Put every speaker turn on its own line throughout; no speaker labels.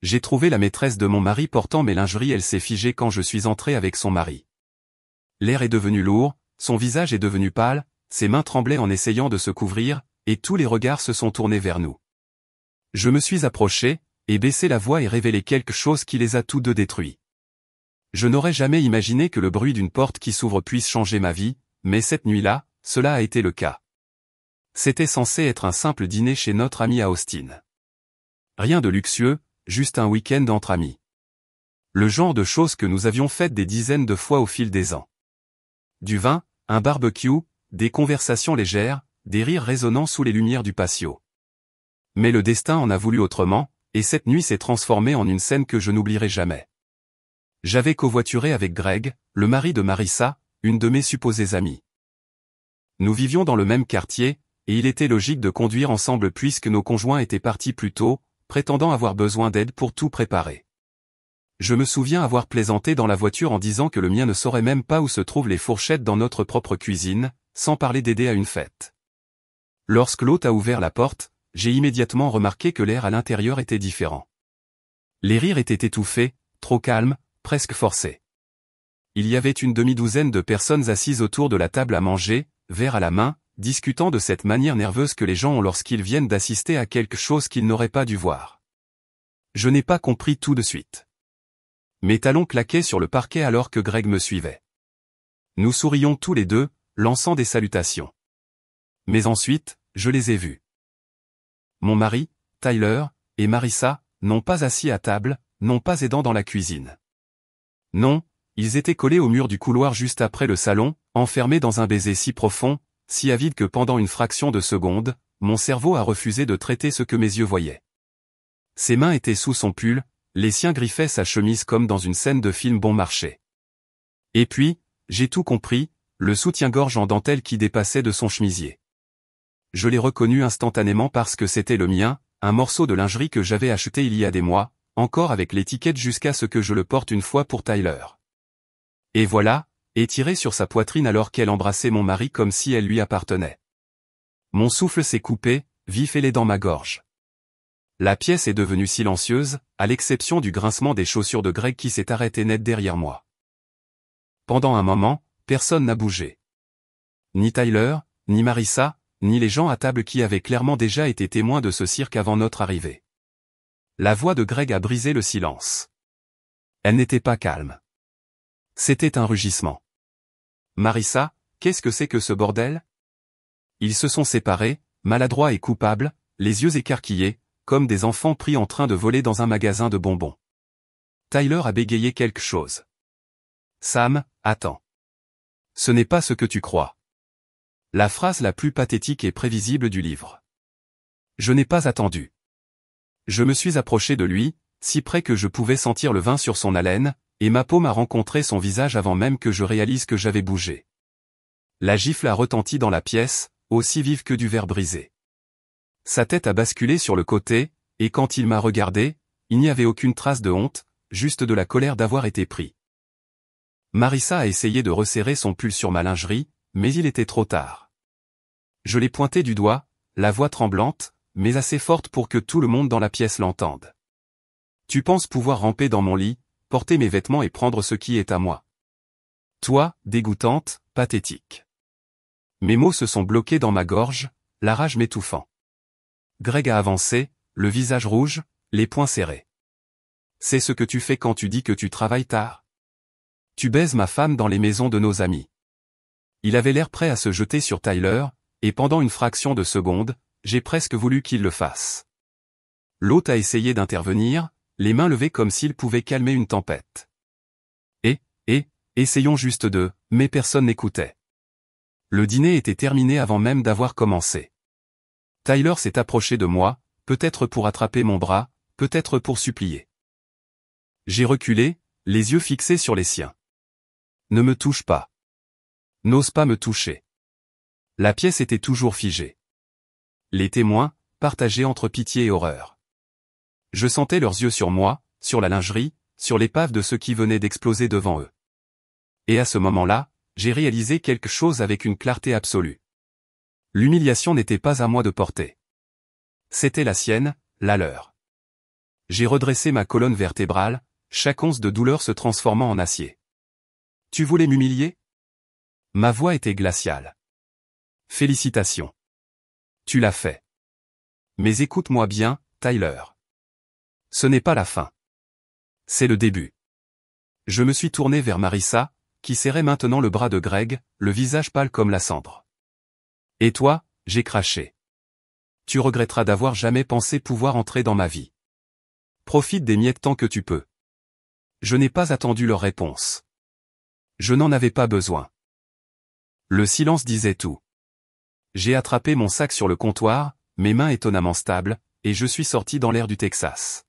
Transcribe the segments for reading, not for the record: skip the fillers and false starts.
J'ai trouvé la maîtresse de mon mari portant mes lingeries, elle s'est figée quand je suis entré avec son mari. L'air est devenu lourd, son visage est devenu pâle, ses mains tremblaient en essayant de se couvrir, et tous les regards se sont tournés vers nous. Je me suis approché, et baissé la voix et révélé quelque chose qui les a tous deux détruits. Je n'aurais jamais imaginé que le bruit d'une porte qui s'ouvre puisse changer ma vie, mais cette nuit-là, cela a été le cas. C'était censé être un simple dîner chez notre ami à Austin. Rien de luxueux, juste un week-end entre amis. Le genre de choses que nous avions faites des dizaines de fois au fil des ans. Du vin, un barbecue, des conversations légères, des rires résonnants sous les lumières du patio. Mais le destin en a voulu autrement, et cette nuit s'est transformée en une scène que je n'oublierai jamais. J'avais covoituré avec Greg, le mari de Marissa, une de mes supposées amies. Nous vivions dans le même quartier, et il était logique de conduire ensemble puisque nos conjoints étaient partis plus tôt, prétendant avoir besoin d'aide pour tout préparer. Je me souviens avoir plaisanté dans la voiture en disant que le mien ne saurait même pas où se trouvent les fourchettes dans notre propre cuisine, sans parler d'aider à une fête. Lorsque l'hôte a ouvert la porte, j'ai immédiatement remarqué que l'air à l'intérieur était différent. Les rires étaient étouffés, trop calmes, presque forcés. Il y avait une demi-douzaine de personnes assises autour de la table à manger, verre à la main, discutant de cette manière nerveuse que les gens ont lorsqu'ils viennent d'assister à quelque chose qu'ils n'auraient pas dû voir. Je n'ai pas compris tout de suite. Mes talons claquaient sur le parquet alors que Greg me suivait. Nous sourions tous les deux, lançant des salutations. Mais ensuite, je les ai vus. Mon mari, Tyler, et Marissa, n'ont pas assis à table, n'ont pas aidant dans la cuisine. Non, ils étaient collés au mur du couloir juste après le salon, enfermés dans un baiser si profond, si avide que pendant une fraction de seconde, mon cerveau a refusé de traiter ce que mes yeux voyaient. Ses mains étaient sous son pull, les siens griffaient sa chemise comme dans une scène de film bon marché. Et puis, j'ai tout compris, le soutien-gorge en dentelle qui dépassait de son chemisier. Je l'ai reconnu instantanément parce que c'était le mien, un morceau de lingerie que j'avais acheté il y a des mois, encore avec l'étiquette jusqu'à ce que je le porte une fois pour Tyler. Et voilà, étiré sur sa poitrine alors qu'elle embrassait mon mari comme si elle lui appartenait. Mon souffle s'est coupé, vif et dans ma gorge. La pièce est devenue silencieuse, à l'exception du grincement des chaussures de Greg qui s'est arrêté net derrière moi. Pendant un moment, personne n'a bougé. Ni Tyler, ni Marissa, ni les gens à table qui avaient clairement déjà été témoins de ce cirque avant notre arrivée. La voix de Greg a brisé le silence. Elle n'était pas calme. C'était un rugissement. Marissa, qu'est-ce que c'est que ce bordel? Ils se sont séparés, maladroits et coupables, les yeux écarquillés, comme des enfants pris en train de voler dans un magasin de bonbons. Tyler a bégayé quelque chose. Sam, attends. Ce n'est pas ce que tu crois. La phrase la plus pathétique et prévisible du livre. Je n'ai pas attendu. Je me suis approché de lui, si près que je pouvais sentir le vin sur son haleine, et ma paume a rencontré son visage avant même que je réalise que j'avais bougé. La gifle a retenti dans la pièce, aussi vive que du verre brisé. Sa tête a basculé sur le côté, et quand il m'a regardé, il n'y avait aucune trace de honte, juste de la colère d'avoir été pris. Marissa a essayé de resserrer son pull sur ma lingerie, mais il était trop tard. Je l'ai pointé du doigt, la voix tremblante, mais assez forte pour que tout le monde dans la pièce l'entende. Tu penses pouvoir ramper dans mon lit, porter mes vêtements et prendre ce qui est à moi. Toi, dégoûtante, pathétique. Mes mots se sont bloqués dans ma gorge, la rage m'étouffant. Greg a avancé, le visage rouge, les poings serrés. C'est ce que tu fais quand tu dis que tu travailles tard. Tu baises ma femme dans les maisons de nos amis. Il avait l'air prêt à se jeter sur Tyler, et pendant une fraction de seconde, j'ai presque voulu qu'il le fasse. L'hôte a essayé d'intervenir, les mains levées comme s'il pouvait calmer une tempête. Essayons juste de, mais personne n'écoutait. Le dîner était terminé avant même d'avoir commencé. Tyler s'est approché de moi, peut-être pour attraper mon bras, peut-être pour supplier. J'ai reculé, les yeux fixés sur les siens. Ne me touche pas. N'ose pas me toucher. La pièce était toujours figée. Les témoins, partagés entre pitié et horreur. Je sentais leurs yeux sur moi, sur la lingerie, sur l'épave de ceux qui venaient d'exploser devant eux. Et à ce moment-là, j'ai réalisé quelque chose avec une clarté absolue. L'humiliation n'était pas à moi de porter. C'était la sienne, la leur. J'ai redressé ma colonne vertébrale, chaque once de douleur se transformant en acier. Tu voulais m'humilier? Ma voix était glaciale. Félicitations. Tu l'as fait. Mais écoute-moi bien, Tyler. Ce n'est pas la fin. C'est le début. Je me suis tourné vers Marissa, qui serrait maintenant le bras de Greg, le visage pâle comme la cendre. Et toi, j'ai craché. Tu regretteras d'avoir jamais pensé pouvoir entrer dans ma vie. Profite des miettes tant que tu peux. Je n'ai pas attendu leur réponse. Je n'en avais pas besoin. Le silence disait tout. J'ai attrapé mon sac sur le comptoir, mes mains étonnamment stables, et je suis sorti dans l'air du Texas.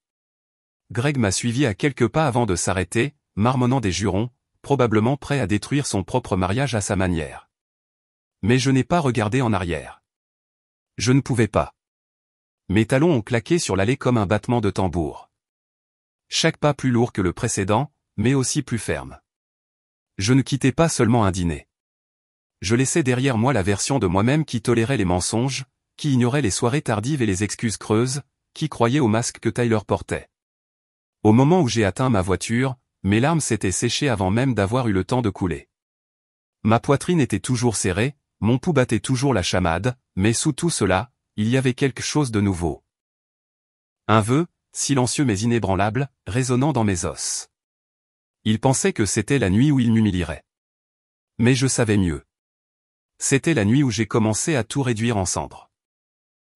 Greg m'a suivi à quelques pas avant de s'arrêter, marmonnant des jurons, probablement prêt à détruire son propre mariage à sa manière. Mais je n'ai pas regardé en arrière. Je ne pouvais pas. Mes talons ont claqué sur l'allée comme un battement de tambour. Chaque pas plus lourd que le précédent, mais aussi plus ferme. Je ne quittais pas seulement un dîner. Je laissais derrière moi la version de moi-même qui tolérait les mensonges, qui ignorait les soirées tardives et les excuses creuses, qui croyait au masque que Tyler portait. Au moment où j'ai atteint ma voiture, mes larmes s'étaient séchées avant même d'avoir eu le temps de couler. Ma poitrine était toujours serrée, mon pouls battait toujours la chamade, mais sous tout cela, il y avait quelque chose de nouveau. Un vœu, silencieux mais inébranlable, résonnant dans mes os. Il pensait que c'était la nuit où il m'humilierait. Mais je savais mieux. C'était la nuit où j'ai commencé à tout réduire en cendres.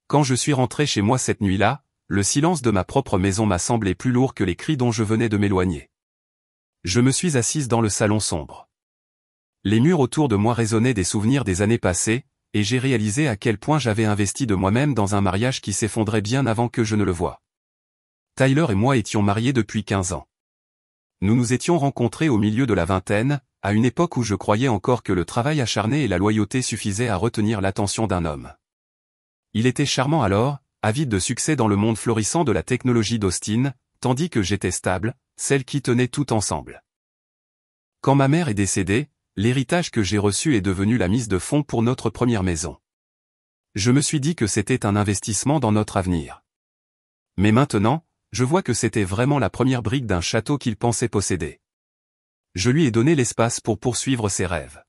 Quand je suis rentré chez moi cette nuit-là, le silence de ma propre maison m'a semblé plus lourd que les cris dont je venais de m'éloigner. Je me suis assise dans le salon sombre. Les murs autour de moi résonnaient des souvenirs des années passées, et j'ai réalisé à quel point j'avais investi de moi-même dans un mariage qui s'effondrait bien avant que je ne le voie. Tyler et moi étions mariés depuis 15 ans. Nous nous étions rencontrés au milieu de la vingtaine, à une époque où je croyais encore que le travail acharné et la loyauté suffisaient à retenir l'attention d'un homme. Il était charmant alors, avide de succès dans le monde florissant de la technologie d'Austin, tandis que j'étais stable, celle qui tenait tout ensemble. Quand ma mère est décédée, l'héritage que j'ai reçu est devenu la mise de fonds pour notre première maison. Je me suis dit que c'était un investissement dans notre avenir. Mais maintenant, je vois que c'était vraiment la première brique d'un château qu'il pensait posséder. Je lui ai donné l'espace pour poursuivre ses rêves.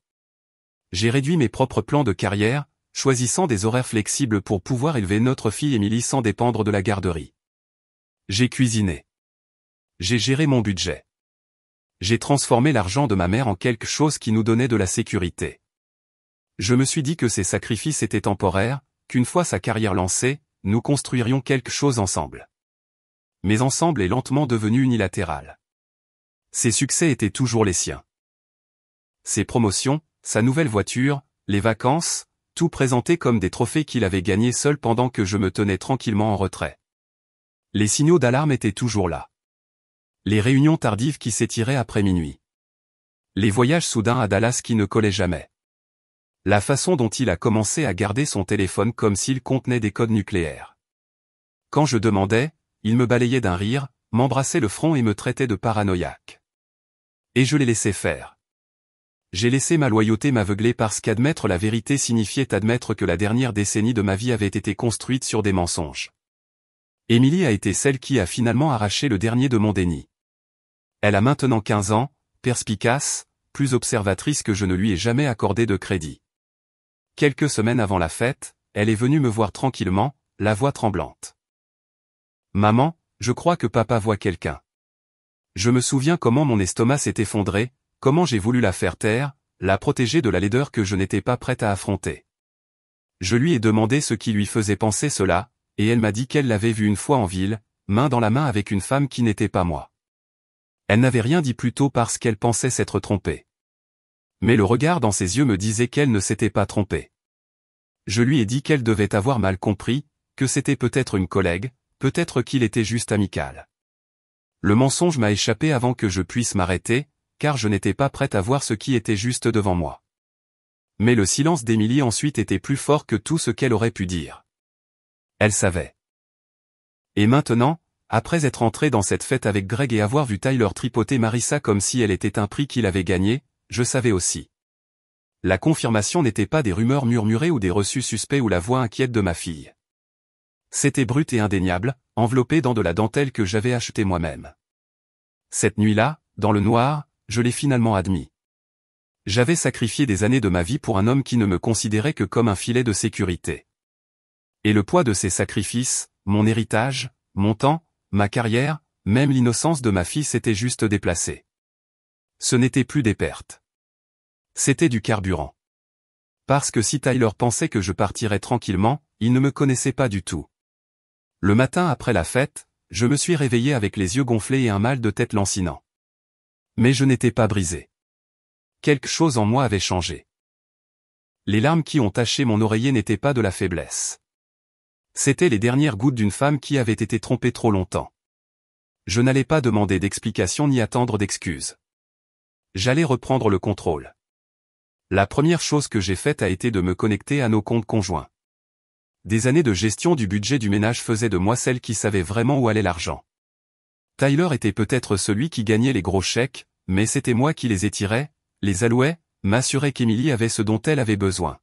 J'ai réduit mes propres plans de carrière, choisissant des horaires flexibles pour pouvoir élever notre fille Émilie sans dépendre de la garderie. J'ai cuisiné. J'ai géré mon budget. J'ai transformé l'argent de ma mère en quelque chose qui nous donnait de la sécurité. Je me suis dit que ces sacrifices étaient temporaires, qu'une fois sa carrière lancée, nous construirions quelque chose ensemble. Mais ensemble est lentement devenu unilatéral. Ses succès étaient toujours les siens. Ses promotions, sa nouvelle voiture, les vacances, tout présenté comme des trophées qu'il avait gagnés seul pendant que je me tenais tranquillement en retrait. Les signaux d'alarme étaient toujours là. Les réunions tardives qui s'étiraient après minuit. Les voyages soudains à Dallas qui ne collaient jamais. La façon dont il a commencé à garder son téléphone comme s'il contenait des codes nucléaires. Quand je demandais, il me balayait d'un rire, m'embrassait le front et me traitait de paranoïaque. Et je l'ai laissé faire. J'ai laissé ma loyauté m'aveugler parce qu'admettre la vérité signifiait admettre que la dernière décennie de ma vie avait été construite sur des mensonges. Émilie a été celle qui a finalement arraché le dernier de mon déni. Elle a maintenant 15 ans, perspicace, plus observatrice que je ne lui ai jamais accordé de crédit. Quelques semaines avant la fête, elle est venue me voir tranquillement, la voix tremblante. « Maman, je crois que papa voit quelqu'un. » Je me souviens comment mon estomac s'est effondré, comment j'ai voulu la faire taire, la protéger de la laideur que je n'étais pas prête à affronter. Je lui ai demandé ce qui lui faisait penser cela, et elle m'a dit qu'elle l'avait vu une fois en ville, main dans la main avec une femme qui n'était pas moi. Elle n'avait rien dit plus tôt parce qu'elle pensait s'être trompée. Mais le regard dans ses yeux me disait qu'elle ne s'était pas trompée. Je lui ai dit qu'elle devait avoir mal compris, que c'était peut-être une collègue, peut-être qu'il était juste amical. Le mensonge m'a échappé avant que je puisse m'arrêter, car je n'étais pas prête à voir ce qui était juste devant moi. Mais le silence d'Émilie ensuite était plus fort que tout ce qu'elle aurait pu dire. Elle savait. Et maintenant, après être entré dans cette fête avec Greg et avoir vu Tyler tripoter Marissa comme si elle était un prix qu'il avait gagné, je savais aussi. La confirmation n'était pas des rumeurs murmurées ou des reçus suspects ou la voix inquiète de ma fille. C'était brut et indéniable, enveloppé dans de la dentelle que j'avais achetée moi-même. Cette nuit-là, dans le noir, je l'ai finalement admis. J'avais sacrifié des années de ma vie pour un homme qui ne me considérait que comme un filet de sécurité. Et le poids de ces sacrifices, mon héritage, mon temps, ma carrière, même l'innocence de ma fille s'était juste déplacée. Ce n'était plus des pertes. C'était du carburant. Parce que si Tyler pensait que je partirais tranquillement, il ne me connaissait pas du tout. Le matin après la fête, je me suis réveillé avec les yeux gonflés et un mal de tête lancinant. Mais je n'étais pas brisé. Quelque chose en moi avait changé. Les larmes qui ont taché mon oreiller n'étaient pas de la faiblesse. C'étaient les dernières gouttes d'une femme qui avait été trompée trop longtemps. Je n'allais pas demander d'explications ni attendre d'excuses. J'allais reprendre le contrôle. La première chose que j'ai faite a été de me connecter à nos comptes conjoints. Des années de gestion du budget du ménage faisaient de moi celle qui savait vraiment où allait l'argent. Tyler était peut-être celui qui gagnait les gros chèques, mais c'était moi qui les étirais, les allouais, m'assurais qu'Emily avait ce dont elle avait besoin.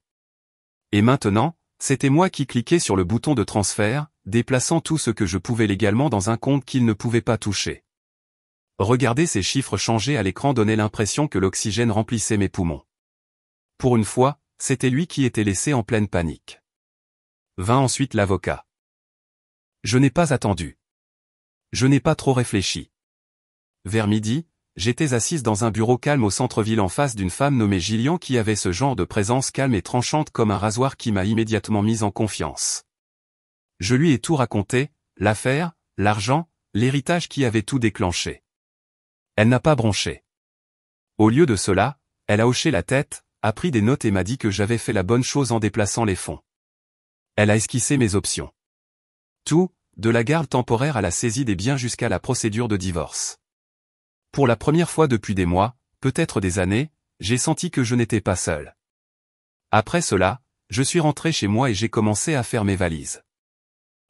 Et maintenant, c'était moi qui cliquais sur le bouton de transfert, déplaçant tout ce que je pouvais légalement dans un compte qu'il ne pouvait pas toucher. Regarder ces chiffres changer à l'écran donnait l'impression que l'oxygène remplissait mes poumons. Pour une fois, c'était lui qui était laissé en pleine panique. Vint ensuite l'avocat. Je n'ai pas attendu. Je n'ai pas trop réfléchi. Vers midi, j'étais assise dans un bureau calme au centre-ville en face d'une femme nommée Gillian qui avait ce genre de présence calme et tranchante comme un rasoir qui m'a immédiatement mise en confiance. Je lui ai tout raconté, l'affaire, l'argent, l'héritage qui avait tout déclenché. Elle n'a pas bronché. Au lieu de cela, elle a hoché la tête, a pris des notes et m'a dit que j'avais fait la bonne chose en déplaçant les fonds. Elle a esquissé mes options. Tout, de la garde temporaire à la saisie des biens jusqu'à la procédure de divorce. Pour la première fois depuis des mois, peut-être des années, j'ai senti que je n'étais pas seul. Après cela, je suis rentré chez moi et j'ai commencé à faire mes valises.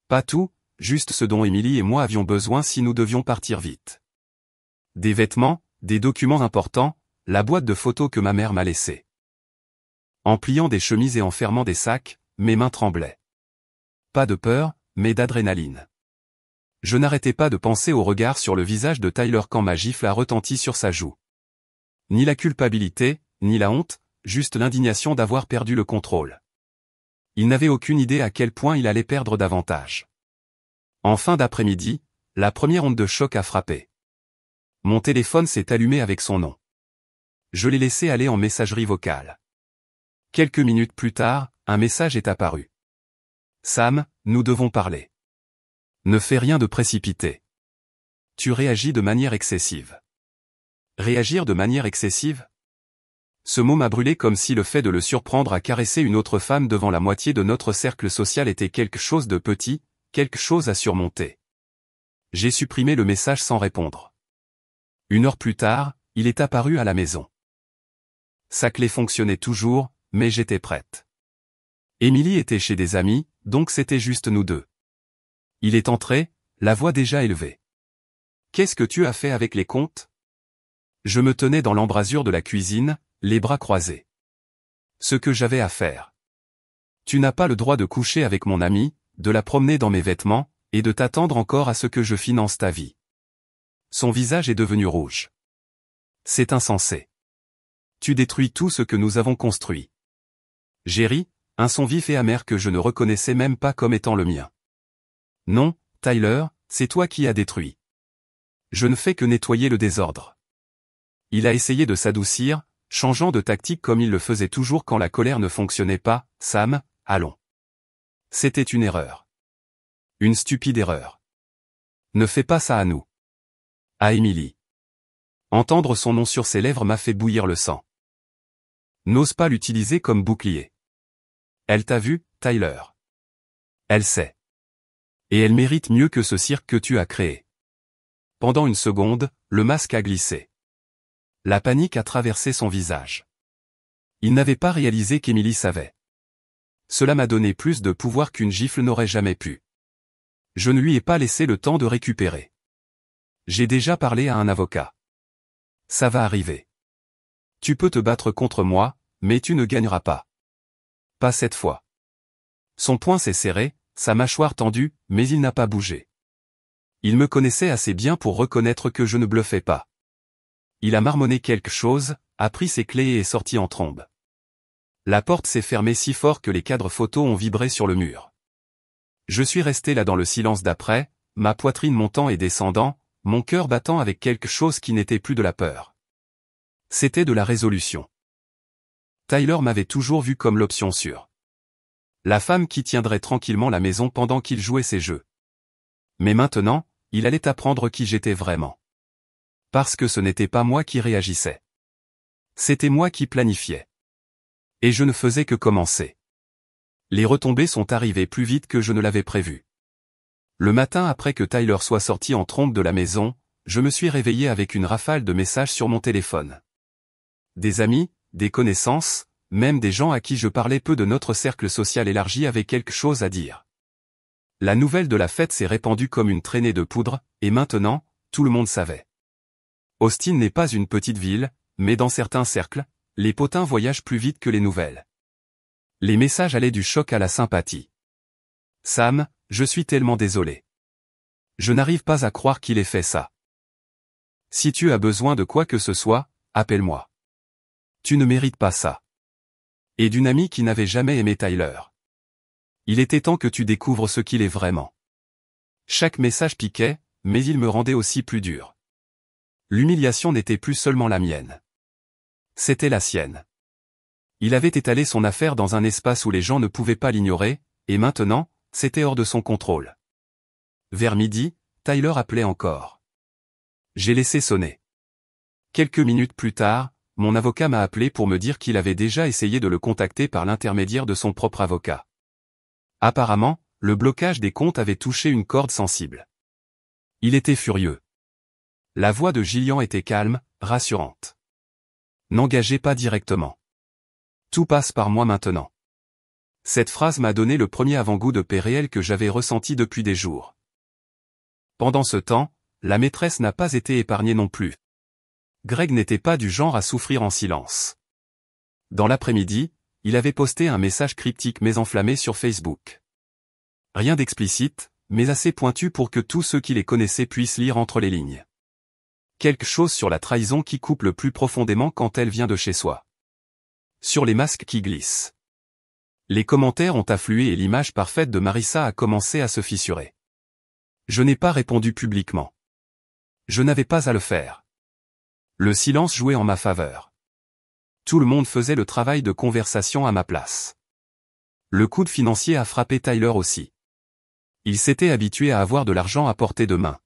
Pas tout, juste ce dont Emily et moi avions besoin si nous devions partir vite. Des vêtements, des documents importants, la boîte de photos que ma mère m'a laissée. En pliant des chemises et en fermant des sacs, mes mains tremblaient. Pas de peur, mais d'adrénaline. Je n'arrêtais pas de penser au regard sur le visage de Tyler quand ma gifle a retenti sur sa joue. Ni la culpabilité, ni la honte, juste l'indignation d'avoir perdu le contrôle. Il n'avait aucune idée à quel point il allait perdre davantage. En fin d'après-midi, la première onde de choc a frappé. Mon téléphone s'est allumé avec son nom. Je l'ai laissé aller en messagerie vocale. Quelques minutes plus tard, un message est apparu. Sam, nous devons parler. Ne fais rien de précipité. Tu réagis de manière excessive. Réagir de manière excessive? Ce mot m'a brûlé comme si le fait de le surprendre à caresser une autre femme devant la moitié de notre cercle social était quelque chose de petit, quelque chose à surmonter. J'ai supprimé le message sans répondre. 1 heure plus tard, il est apparu à la maison. Sa clé fonctionnait toujours, mais j'étais prête. Emily était chez des amis, donc c'était juste nous deux. Il est entré, la voix déjà élevée. Qu'est-ce que tu as fait avec les comptes? Je me tenais dans l'embrasure de la cuisine, les bras croisés. Ce que j'avais à faire. Tu n'as pas le droit de coucher avec mon amie, de la promener dans mes vêtements, et de t'attendre encore à ce que je finance ta vie. Son visage est devenu rouge. C'est insensé. Tu détruis tout ce que nous avons construit. J'ai ri, un son vif et amer que je ne reconnaissais même pas comme étant le mien. Non, Tyler, c'est toi qui as détruit. Je ne fais que nettoyer le désordre. Il a essayé de s'adoucir, changeant de tactique comme il le faisait toujours quand la colère ne fonctionnait pas. Sam, allons. C'était une erreur. Une stupide erreur. Ne fais pas ça à nous. À Emily. Entendre son nom sur ses lèvres m'a fait bouillir le sang. N'ose pas l'utiliser comme bouclier. Elle t'a vu, Tyler. Elle sait. Et elle mérite mieux que ce cirque que tu as créé. Pendant une seconde, le masque a glissé. La panique a traversé son visage. Il n'avait pas réalisé qu'Emily savait. Cela m'a donné plus de pouvoir qu'une gifle n'aurait jamais pu. Je ne lui ai pas laissé le temps de récupérer. J'ai déjà parlé à un avocat. Ça va arriver. Tu peux te battre contre moi, mais tu ne gagneras pas. Pas cette fois. Son poing s'est serré, sa mâchoire tendue, mais il n'a pas bougé. Il me connaissait assez bien pour reconnaître que je ne bluffais pas. Il a marmonné quelque chose, a pris ses clés et est sorti en trombe. La porte s'est fermée si fort que les cadres photos ont vibré sur le mur. Je suis resté là dans le silence d'après, ma poitrine montant et descendant, mon cœur battant avec quelque chose qui n'était plus de la peur. C'était de la résolution. Tyler m'avait toujours vu comme l'option sûre. La femme qui tiendrait tranquillement la maison pendant qu'il jouait ses jeux. Mais maintenant, il allait apprendre qui j'étais vraiment. Parce que ce n'était pas moi qui réagissais. C'était moi qui planifiais. Et je ne faisais que commencer. Les retombées sont arrivées plus vite que je ne l'avais prévu. Le matin après que Tyler soit sorti en trombe de la maison, je me suis réveillé avec une rafale de messages sur mon téléphone. Des amis, des connaissances, même des gens à qui je parlais peu de notre cercle social élargi avaient quelque chose à dire. La nouvelle de la fête s'est répandue comme une traînée de poudre, et maintenant, tout le monde savait. Austin n'est pas une petite ville, mais dans certains cercles, les potins voyagent plus vite que les nouvelles. Les messages allaient du choc à la sympathie. Sam, je suis tellement désolé. Je n'arrive pas à croire qu'il ait fait ça. Si tu as besoin de quoi que ce soit, appelle-moi. Tu ne mérites pas ça. Et d'une amie qui n'avait jamais aimé Tyler. Il était temps que tu découvres ce qu'il est vraiment. Chaque message piquait, mais il me rendait aussi plus dur. L'humiliation n'était plus seulement la mienne. C'était la sienne. Il avait étalé son affaire dans un espace où les gens ne pouvaient pas l'ignorer, et maintenant, c'était hors de son contrôle. Vers midi, Tyler appelait encore. J'ai laissé sonner. Quelques minutes plus tard, mon avocat m'a appelé pour me dire qu'il avait déjà essayé de le contacter par l'intermédiaire de son propre avocat. Apparemment, le blocage des comptes avait touché une corde sensible. Il était furieux. La voix de Gillian était calme, rassurante. N'engagez pas directement. Tout passe par moi maintenant. Cette phrase m'a donné le premier avant-goût de paix réel que j'avais ressenti depuis des jours. Pendant ce temps, la maîtresse n'a pas été épargnée non plus. Greg n'était pas du genre à souffrir en silence. Dans l'après-midi, il avait posté un message cryptique mais enflammé sur Facebook. Rien d'explicite, mais assez pointu pour que tous ceux qui les connaissaient puissent lire entre les lignes. Quelque chose sur la trahison qui coupe le plus profondément quand elle vient de chez soi. Sur les masques qui glissent. Les commentaires ont afflué et l'image parfaite de Marissa a commencé à se fissurer. Je n'ai pas répondu publiquement. Je n'avais pas à le faire. Le silence jouait en ma faveur. Tout le monde faisait le travail de conversation à ma place. Le coude financier a frappé Tyler aussi. Il s'était habitué à avoir de l'argent à portée de main.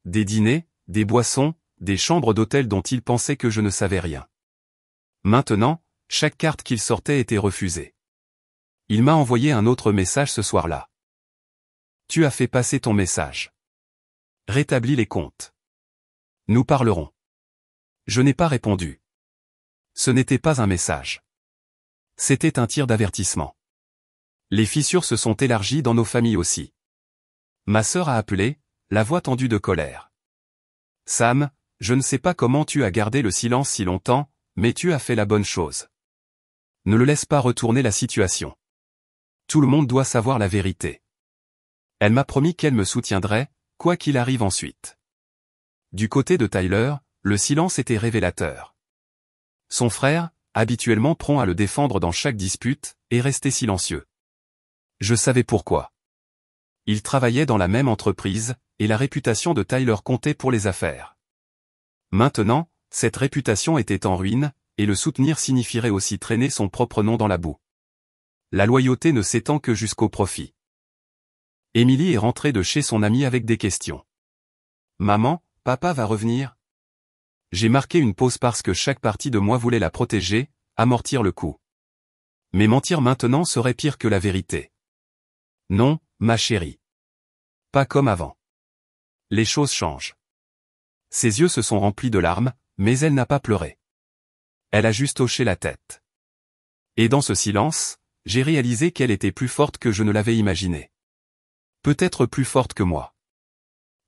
Des dîners, des boissons, des chambres d'hôtel dont il pensait que je ne savais rien. Maintenant, chaque carte qu'il sortait était refusée. Il m'a envoyé un autre message ce soir-là. Tu as fait passer ton message. Rétablis les comptes. Nous parlerons. Je n'ai pas répondu. Ce n'était pas un message. C'était un tir d'avertissement. Les fissures se sont élargies dans nos familles aussi. Ma sœur a appelé, la voix tendue de colère. Sam, je ne sais pas comment tu as gardé le silence si longtemps, mais tu as fait la bonne chose. Ne le laisse pas retourner la situation. Tout le monde doit savoir la vérité. Elle m'a promis qu'elle me soutiendrait, quoi qu'il arrive ensuite. Du côté de Tyler, le silence était révélateur. Son frère, habituellement prompt à le défendre dans chaque dispute, est resté silencieux. Je savais pourquoi. Il travaillait dans la même entreprise, et la réputation de Tyler comptait pour les affaires. Maintenant, cette réputation était en ruine, et le soutenir signifierait aussi traîner son propre nom dans la boue. La loyauté ne s'étend que jusqu'au profit. Emily est rentrée de chez son amie avec des questions. Maman, papa va revenir? J'ai marqué une pause parce que chaque partie de moi voulait la protéger, amortir le coup. Mais mentir maintenant serait pire que la vérité. Non, ma chérie. Pas comme avant. Les choses changent. Ses yeux se sont remplis de larmes, mais elle n'a pas pleuré. Elle a juste hoché la tête. Et dans ce silence, j'ai réalisé qu'elle était plus forte que je ne l'avais imaginé. Peut-être plus forte que moi.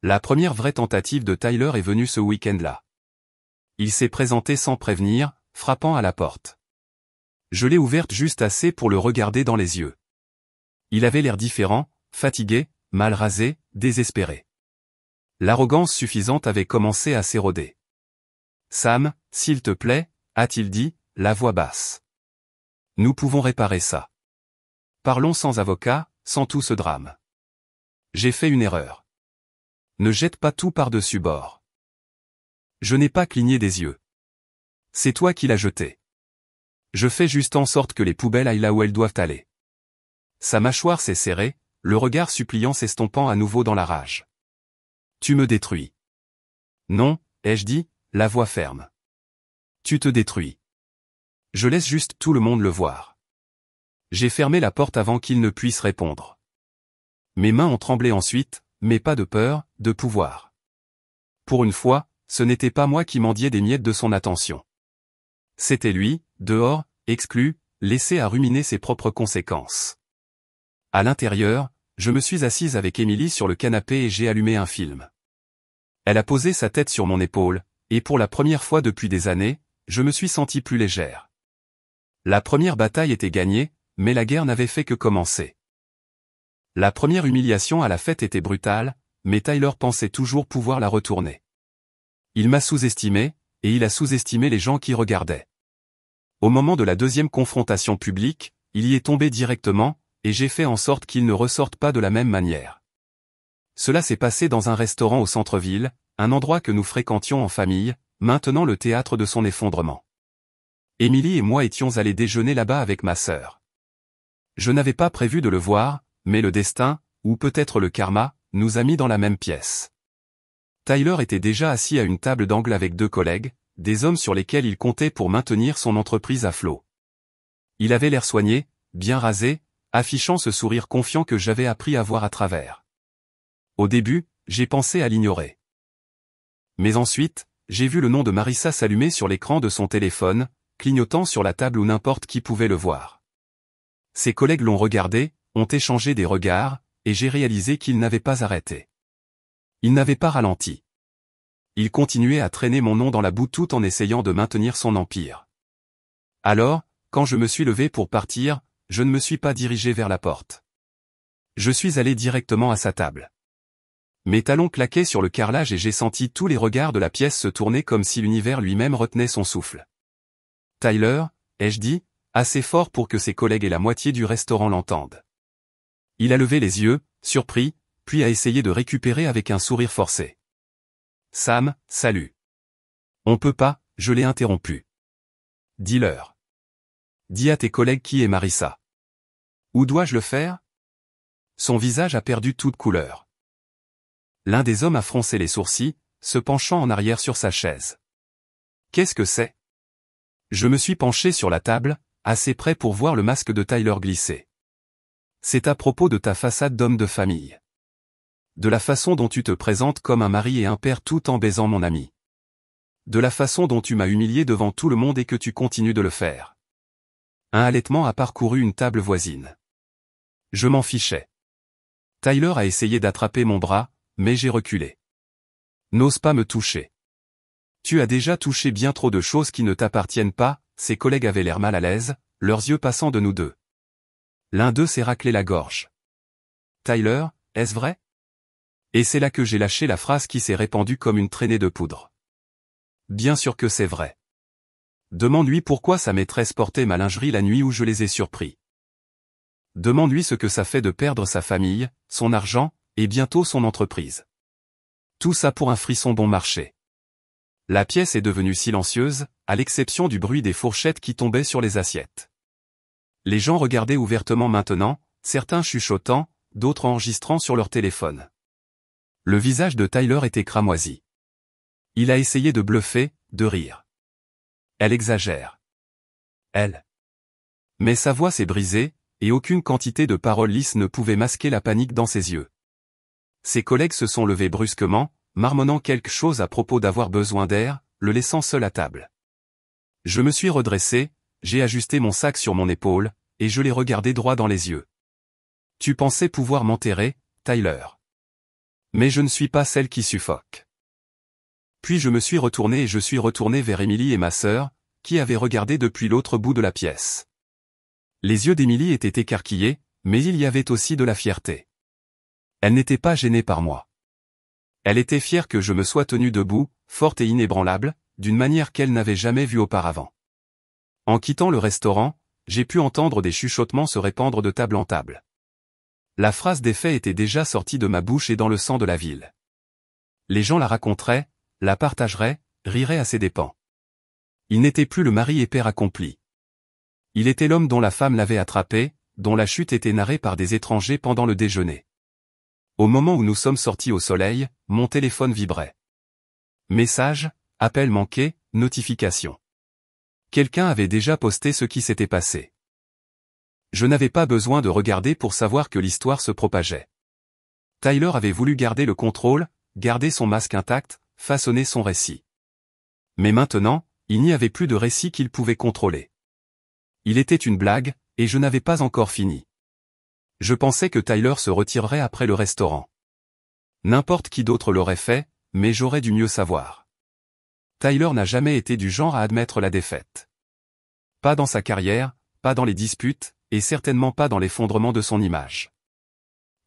La première vraie tentative de Tyler est venue ce week-end-là. Il s'est présenté sans prévenir, frappant à la porte. Je l'ai ouverte juste assez pour le regarder dans les yeux. Il avait l'air différent, fatigué, mal rasé, désespéré. L'arrogance suffisante avait commencé à s'éroder. « Sam, s'il te plaît, a-t-il dit, la voix basse. Nous pouvons réparer ça. Parlons sans avocat, sans tout ce drame. J'ai fait une erreur. Ne jette pas tout par-dessus bord. Je n'ai pas cligné des yeux. C'est toi qui l'as jeté. Je fais juste en sorte que les poubelles aillent là où elles doivent aller. » Sa mâchoire s'est serrée, le regard suppliant s'estompant à nouveau dans la rage. « Tu me détruis. »« Non, » ai-je dit, la voix ferme. « Tu te détruis. Je laisse juste tout le monde le voir. » J'ai fermé la porte avant qu'il ne puisse répondre. Mes mains ont tremblé ensuite, mais pas de peur, de pouvoir. Pour une fois, ce n'était pas moi qui mendiais des miettes de son attention. C'était lui, dehors, exclu, laissé à ruminer ses propres conséquences. À l'intérieur, je me suis assise avec Émilie sur le canapé et j'ai allumé un film. Elle a posé sa tête sur mon épaule, et pour la première fois depuis des années, je me suis sentie plus légère. La première bataille était gagnée, mais la guerre n'avait fait que commencer. La première humiliation à la fête était brutale, mais Tyler pensait toujours pouvoir la retourner. Il m'a sous-estimé, et il a sous-estimé les gens qui regardaient. Au moment de la deuxième confrontation publique, il y est tombé directement, et j'ai fait en sorte qu'il ne ressorte pas de la même manière. Cela s'est passé dans un restaurant au centre-ville, un endroit que nous fréquentions en famille, maintenant le théâtre de son effondrement. Émilie et moi étions allés déjeuner là-bas avec ma sœur. Je n'avais pas prévu de le voir, mais le destin, ou peut-être le karma, nous a mis dans la même pièce. Tyler était déjà assis à une table d'angle avec 2 collègues, des hommes sur lesquels il comptait pour maintenir son entreprise à flot. Il avait l'air soigné, bien rasé, affichant ce sourire confiant que j'avais appris à voir à travers. Au début, j'ai pensé à l'ignorer. Mais ensuite, j'ai vu le nom de Marissa s'allumer sur l'écran de son téléphone, clignotant sur la table où n'importe qui pouvait le voir. Ses collègues l'ont regardé, ont échangé des regards, et j'ai réalisé qu'il n'avait pas arrêté. Il n'avait pas ralenti. Il continuait à traîner mon nom dans la boue tout en essayant de maintenir son empire. Alors, quand je me suis levé pour partir, je ne me suis pas dirigé vers la porte. Je suis allé directement à sa table. Mes talons claquaient sur le carrelage et j'ai senti tous les regards de la pièce se tourner comme si l'univers lui-même retenait son souffle. « Tyler » ai-je dit, assez fort pour que ses collègues et la moitié du restaurant l'entendent. Il a levé les yeux, surpris, puis a essayé de récupérer avec un sourire forcé. « Sam, salut. »« On peut pas », je l'ai interrompu. « Dis-leur. Dis à tes collègues qui est Marissa. »« Où dois-je le faire ?» Son visage a perdu toute couleur. L'un des hommes a froncé les sourcils, se penchant en arrière sur sa chaise. « Qu'est-ce que c'est ?» Je me suis penché sur la table, assez près pour voir le masque de Tyler glisser. « C'est à propos de ta façade d'homme de famille. De la façon dont tu te présentes comme un mari et un père tout en baisant mon ami. De la façon dont tu m'as humilié devant tout le monde et que tu continues de le faire. » Un halètement a parcouru une table voisine. Je m'en fichais. Tyler a essayé d'attraper mon bras, mais j'ai reculé. « N'ose pas me toucher. Tu as déjà touché bien trop de choses qui ne t'appartiennent pas. » Ses collègues avaient l'air mal à l'aise, leurs yeux passant de nous deux. L'un d'eux s'est raclé la gorge. « Tyler, est-ce vrai ?» Et c'est là que j'ai lâché la phrase qui s'est répandue comme une traînée de poudre. « Bien sûr que c'est vrai. Demande-lui pourquoi sa maîtresse portait ma lingerie la nuit où je les ai surpris. Demande-lui ce que ça fait de perdre sa famille, son argent, et bientôt son entreprise. Tout ça pour un frisson bon marché. » La pièce est devenue silencieuse, à l'exception du bruit des fourchettes qui tombaient sur les assiettes. Les gens regardaient ouvertement maintenant, certains chuchotant, d'autres enregistrant sur leur téléphone. Le visage de Tyler était cramoisi. Il a essayé de bluffer, de rire. Elle exagère. Elle. Mais sa voix s'est brisée, et aucune quantité de paroles lisses ne pouvait masquer la panique dans ses yeux. Ses collègues se sont levés brusquement, marmonnant quelque chose à propos d'avoir besoin d'air, le laissant seul à table. Je me suis redressé, j'ai ajusté mon sac sur mon épaule, et je l'ai regardé droit dans les yeux. « Tu pensais pouvoir m'enterrer, Tyler. Mais je ne suis pas celle qui suffoque. » Puis je me suis retourné et je suis retourné vers Émilie et ma sœur, qui avaient regardé depuis l'autre bout de la pièce. Les yeux d'Émilie étaient écarquillés, Mais il y avait aussi de la fierté. Elle n'était pas gênée par moi. Elle était fière que je me sois tenu debout, forte et inébranlable, d'une manière qu'elle n'avait jamais vue auparavant. En quittant le restaurant, j'ai pu entendre des chuchotements se répandre de table en table. La phrase des faits était déjà sortie de ma bouche et dans le sang de la ville. Les gens la raconteraient, la partageraient, riraient à ses dépens. Il n'était plus le mari et père accompli. Il était l'homme dont la femme l'avait attrapé, dont la chute était narrée par des étrangers pendant le déjeuner. Au moment où nous sommes sortis au soleil, mon téléphone vibrait. Message, appel manqué, notification. Quelqu'un avait déjà posté ce qui s'était passé. Je n'avais pas besoin de regarder pour savoir que l'histoire se propageait. Tyler avait voulu garder le contrôle, garder son masque intact, façonner son récit. Mais maintenant, il n'y avait plus de récit qu'il pouvait contrôler. Il était une blague, et je n'avais pas encore fini. Je pensais que Tyler se retirerait après le restaurant. N'importe qui d'autre l'aurait fait, mais j'aurais dû mieux savoir. Tyler n'a jamais été du genre à admettre la défaite. Pas dans sa carrière, pas dans les disputes, et certainement pas dans l'effondrement de son image.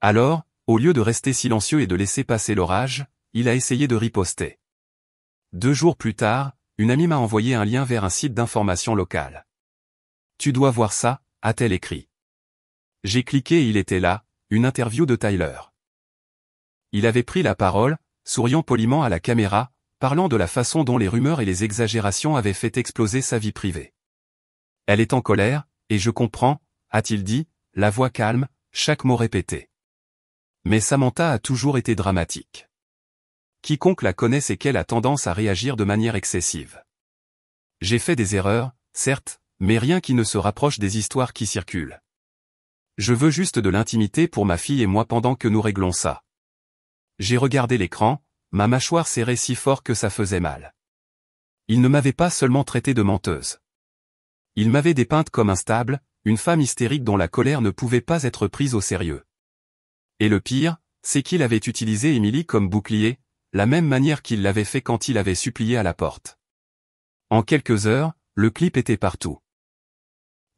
Alors, au lieu de rester silencieux et de laisser passer l'orage, il a essayé de riposter. 2 jours plus tard, une amie m'a envoyé un lien vers un site d'information local. « Tu dois voir ça », a-t-elle écrit. J'ai cliqué et il était là, une interview de Tyler. Il avait pris la parole, souriant poliment à la caméra, parlant de la façon dont les rumeurs et les exagérations avaient fait exploser sa vie privée. « Elle est en colère, et je comprends », a-t-il dit, la voix calme, chaque mot répété. Mais Samantha a toujours été dramatique. Quiconque la connaît sait qu'elle a tendance à réagir de manière excessive. J'ai fait des erreurs, certes, mais rien qui ne se rapproche des histoires qui circulent. Je veux juste de l'intimité pour ma fille et moi pendant que nous réglons ça. J'ai regardé l'écran, ma mâchoire serrée si fort que ça faisait mal. Il ne m'avait pas seulement traité de menteuse. Il m'avait dépeinte comme instable, une femme hystérique dont la colère ne pouvait pas être prise au sérieux. Et le pire, c'est qu'il avait utilisé Emily comme bouclier, la même manière qu'il l'avait fait quand il avait supplié à la porte. En quelques heures, le clip était partout.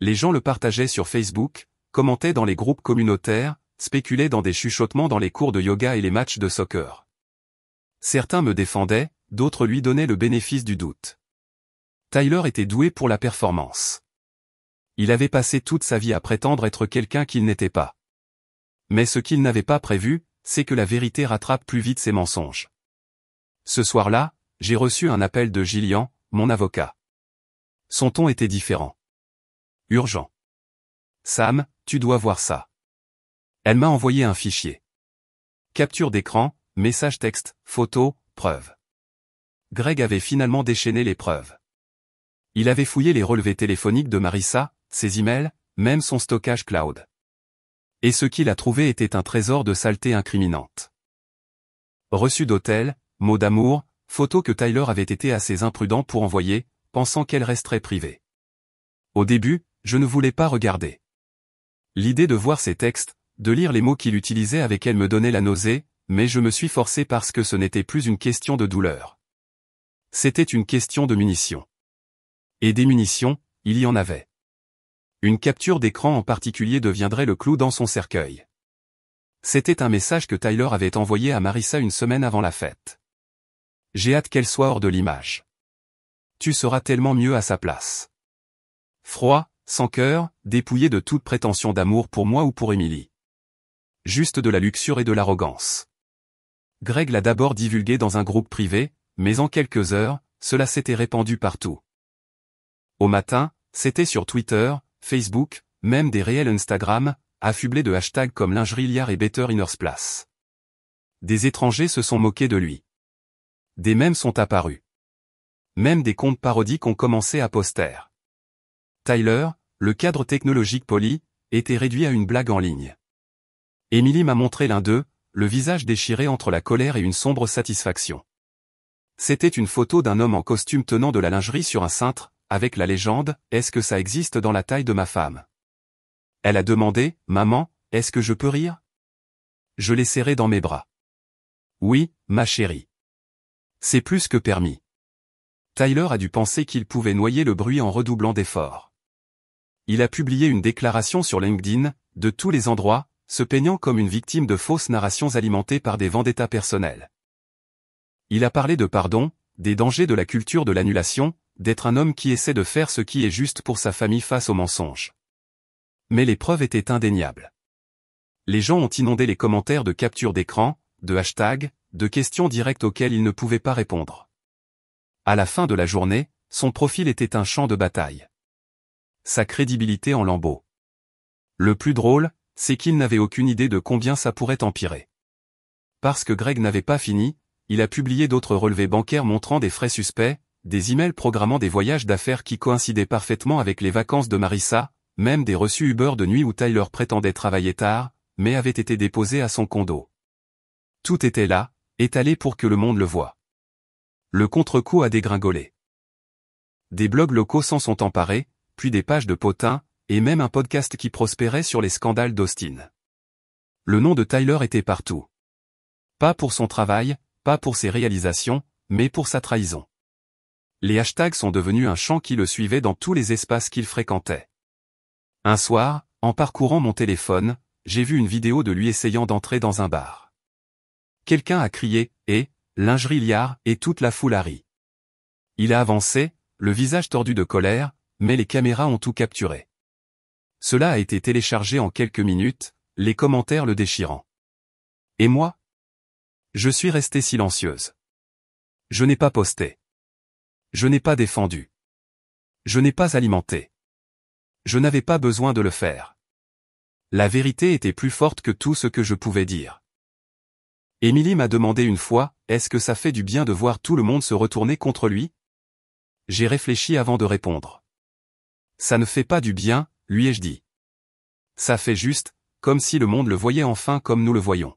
Les gens le partageaient sur Facebook, commentaient dans les groupes communautaires, spéculaient dans des chuchotements dans les cours de yoga et les matchs de soccer. Certains me défendaient, d'autres lui donnaient le bénéfice du doute. Tyler était doué pour la performance. Il avait passé toute sa vie à prétendre être quelqu'un qu'il n'était pas. Mais ce qu'il n'avait pas prévu, c'est que la vérité rattrape plus vite ses mensonges. Ce soir-là, j'ai reçu un appel de Gillian, mon avocat. Son ton était différent. Urgent. Sam, tu dois voir ça. Elle m'a envoyé un fichier. Capture d'écran, message texte, photo, preuve. Greg avait finalement déchaîné les preuves. Il avait fouillé les relevés téléphoniques de Marissa, ses emails, même son stockage cloud. Et ce qu'il a trouvé était un trésor de saleté incriminante. Reçu d'hôtel, mots d'amour, photos que Tyler avait été assez imprudent pour envoyer, pensant qu'elles resteraient privées. Au début, je ne voulais pas regarder. L'idée de voir ces textes, de lire les mots qu'il utilisait avec elle me donnait la nausée, mais je me suis forcé parce que ce n'était plus une question de douleur. C'était une question de munitions. Et des munitions, il y en avait. Une capture d'écran en particulier deviendrait le clou dans son cercueil. C'était un message que Tyler avait envoyé à Marissa une semaine avant la fête. J'ai hâte qu'elle soit hors de l'image. Tu seras tellement mieux à sa place. Froid, sans cœur, dépouillé de toute prétention d'amour pour moi ou pour Emily. Juste de la luxure et de l'arrogance. Greg l'a d'abord divulgué dans un groupe privé, mais en quelques heures, cela s'était répandu partout. Au matin, c'était sur Twitter, Facebook, même des réels Instagram, affublés de hashtags comme lingerie liard et Better Inners Place. Des étrangers se sont moqués de lui. Des mèmes sont apparus. Même des comptes parodiques ont commencé à poster. Tyler, le cadre technologique poli, était réduit à une blague en ligne. Emily m'a montré l'un d'eux, le visage déchiré entre la colère et une sombre satisfaction. C'était une photo d'un homme en costume tenant de la lingerie sur un cintre, avec la légende « Est-ce que ça existe dans la taille de ma femme ?» Elle a demandé « Maman, est-ce que je peux rire ?» Je l'ai serré dans mes bras. « Oui, ma chérie. C'est plus que permis. » Tyler a dû penser qu'il pouvait noyer le bruit en redoublant d'efforts. Il a publié une déclaration sur LinkedIn, de tous les endroits, se peignant comme une victime de fausses narrations alimentées par des vendettas personnelles. Il a parlé de pardon, des dangers de la culture de l'annulation, d'être un homme qui essaie de faire ce qui est juste pour sa famille face aux mensonges. Mais les preuves étaient indéniables. Les gens ont inondé les commentaires de captures d'écran, de hashtags, de questions directes auxquelles il ne pouvait pas répondre. À la fin de la journée, son profil était un champ de bataille. Sa crédibilité en lambeaux. Le plus drôle, c'est qu'il n'avait aucune idée de combien ça pourrait empirer. Parce que Greg n'avait pas fini, il a publié d'autres relevés bancaires montrant des frais suspects, des emails programmant des voyages d'affaires qui coïncidaient parfaitement avec les vacances de Marissa, même des reçus Uber de nuit où Tyler prétendait travailler tard, mais avait été déposé à son condo. Tout était là, étalé pour que le monde le voie. Le contre-coup a dégringolé. Des blogs locaux s'en sont emparés, puis des pages de potins, et même un podcast qui prospérait sur les scandales d'Austin. Le nom de Tyler était partout. Pas pour son travail, pas pour ses réalisations, mais pour sa trahison. Les hashtags sont devenus un chant qui le suivait dans tous les espaces qu'il fréquentait. Un soir, en parcourant mon téléphone, j'ai vu une vidéo de lui essayant d'entrer dans un bar. Quelqu'un a crié « Eh, lingerie liard » et toute la foule a ri. Il a avancé, le visage tordu de colère, mais les caméras ont tout capturé. Cela a été téléchargé en quelques minutes, les commentaires le déchirant. Et moi? Je suis restée silencieuse. Je n'ai pas posté. Je n'ai pas défendu. Je n'ai pas alimenté. Je n'avais pas besoin de le faire. La vérité était plus forte que tout ce que je pouvais dire. Émilie m'a demandé une fois, est-ce que ça fait du bien de voir tout le monde se retourner contre lui? J'ai réfléchi avant de répondre. Ça ne fait pas du bien, lui ai-je dit. Ça fait juste, comme si le monde le voyait enfin comme nous le voyons.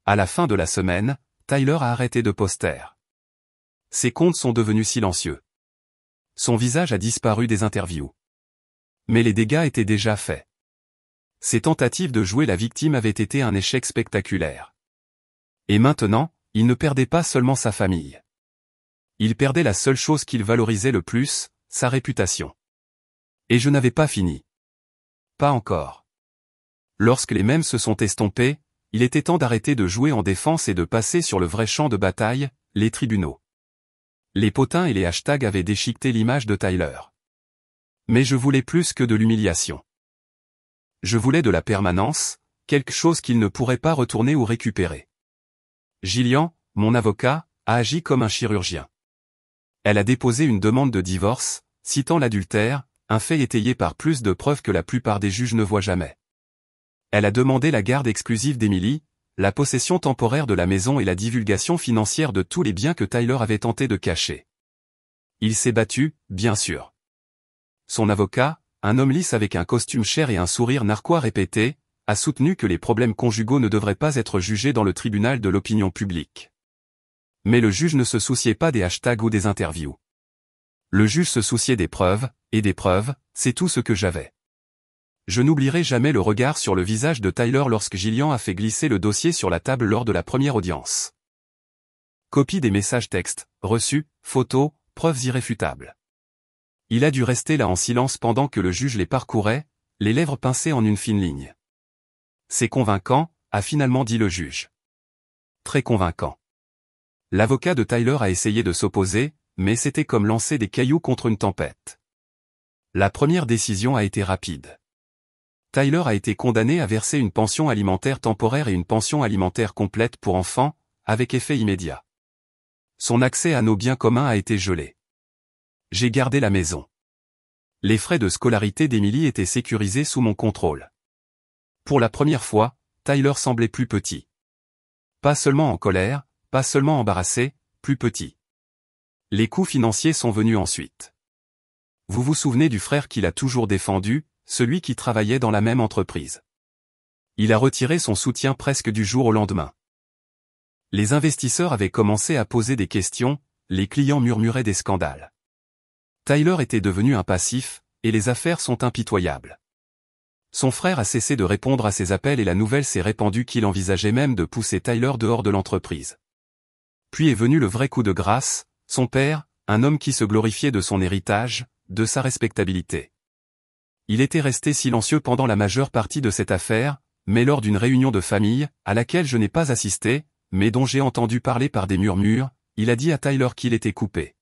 À la fin de la semaine, Tyler a arrêté de poster. Ses comptes sont devenus silencieux. Son visage a disparu des interviews. Mais les dégâts étaient déjà faits. Ses tentatives de jouer la victime avaient été un échec spectaculaire. Et maintenant, il ne perdait pas seulement sa famille. Il perdait la seule chose qu'il valorisait le plus, sa réputation. Et je n'avais pas fini. Pas encore. Lorsque les mèmes se sont estompés, il était temps d'arrêter de jouer en défense et de passer sur le vrai champ de bataille, les tribunaux. Les potins et les hashtags avaient déchiqueté l'image de Tyler. Mais je voulais plus que de l'humiliation. Je voulais de la permanence, quelque chose qu'il ne pourrait pas retourner ou récupérer. Gillian, mon avocat, a agi comme un chirurgien. Elle a déposé une demande de divorce, citant l'adultère, un fait étayé par plus de preuves que la plupart des juges ne voient jamais. Elle a demandé la garde exclusive d'Emily, la possession temporaire de la maison et la divulgation financière de tous les biens que Tyler avait tenté de cacher. Il s'est battu, bien sûr. Son avocat, un homme lisse avec un costume cher et un sourire narquois répété, a soutenu que les problèmes conjugaux ne devraient pas être jugés dans le tribunal de l'opinion publique. Mais le juge ne se souciait pas des hashtags ou des interviews. Le juge se souciait des preuves, et des preuves, c'est tout ce que j'avais. Je n'oublierai jamais le regard sur le visage de Tyler lorsque Gillian a fait glisser le dossier sur la table lors de la première audience. Copie des messages textes, reçus, photos, preuves irréfutables. Il a dû rester là en silence pendant que le juge les parcourait, les lèvres pincées en une fine ligne. C'est convaincant, a finalement dit le juge. Très convaincant. L'avocat de Tyler a essayé de s'opposer, mais c'était comme lancer des cailloux contre une tempête. La première décision a été rapide. Tyler a été condamné à verser une pension alimentaire temporaire et une pension alimentaire complète pour enfants, avec effet immédiat. Son accès à nos biens communs a été gelé. J'ai gardé la maison. Les frais de scolarité d'Emily étaient sécurisés sous mon contrôle. Pour la première fois, Tyler semblait plus petit. Pas seulement en colère, pas seulement embarrassé, plus petit. Les coûts financiers sont venus ensuite. Vous vous souvenez du frère qu'il a toujours défendu, celui qui travaillait dans la même entreprise. Il a retiré son soutien presque du jour au lendemain. Les investisseurs avaient commencé à poser des questions, les clients murmuraient des scandales. Tyler était devenu un passif, et les affaires sont impitoyables. Son frère a cessé de répondre à ses appels et la nouvelle s'est répandue qu'il envisageait même de pousser Tyler dehors de l'entreprise. Puis est venu le vrai coup de grâce, son père, un homme qui se glorifiait de son héritage, de sa respectabilité. Il était resté silencieux pendant la majeure partie de cette affaire, mais lors d'une réunion de famille, à laquelle je n'ai pas assisté, mais dont j'ai entendu parler par des murmures, il a dit à Tyler qu'il était coupé.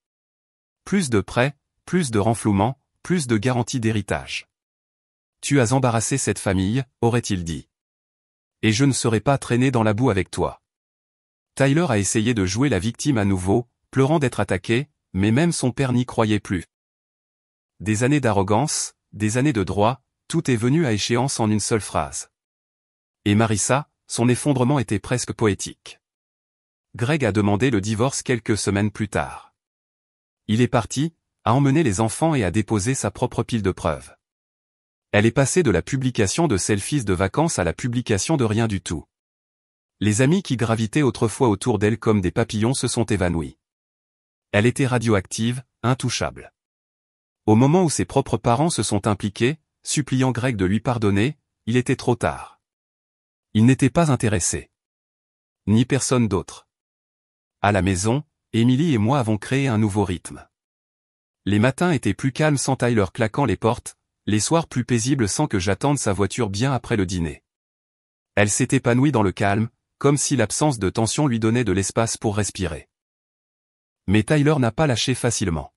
Plus de prêts, plus de renflouement, plus de garanties d'héritage. Tu as embarrassé cette famille, aurait-il dit. Et je ne serai pas traîné dans la boue avec toi. Tyler a essayé de jouer la victime à nouveau, pleurant d'être attaqué, mais même son père n'y croyait plus. Des années d'arrogance, des années de droit, tout est venu à échéance en une seule phrase. Et Marissa, son effondrement était presque poétique. Greg a demandé le divorce quelques semaines plus tard. Il est parti, a emmené les enfants et a déposé sa propre pile de preuves. Elle est passée de la publication de selfies de vacances à la publication de rien du tout. Les amis qui gravitaient autrefois autour d'elle comme des papillons se sont évanouis. Elle était radioactive, intouchable. Au moment où ses propres parents se sont impliqués, suppliant Greg de lui pardonner, il était trop tard. Il n'était pas intéressé. Ni personne d'autre. À la maison, Emily et moi avons créé un nouveau rythme. Les matins étaient plus calmes sans Tyler claquant les portes, les soirs plus paisibles sans que j'attende sa voiture bien après le dîner. Elle s'est épanouie dans le calme, comme si l'absence de tension lui donnait de l'espace pour respirer. Mais Tyler n'a pas lâché facilement.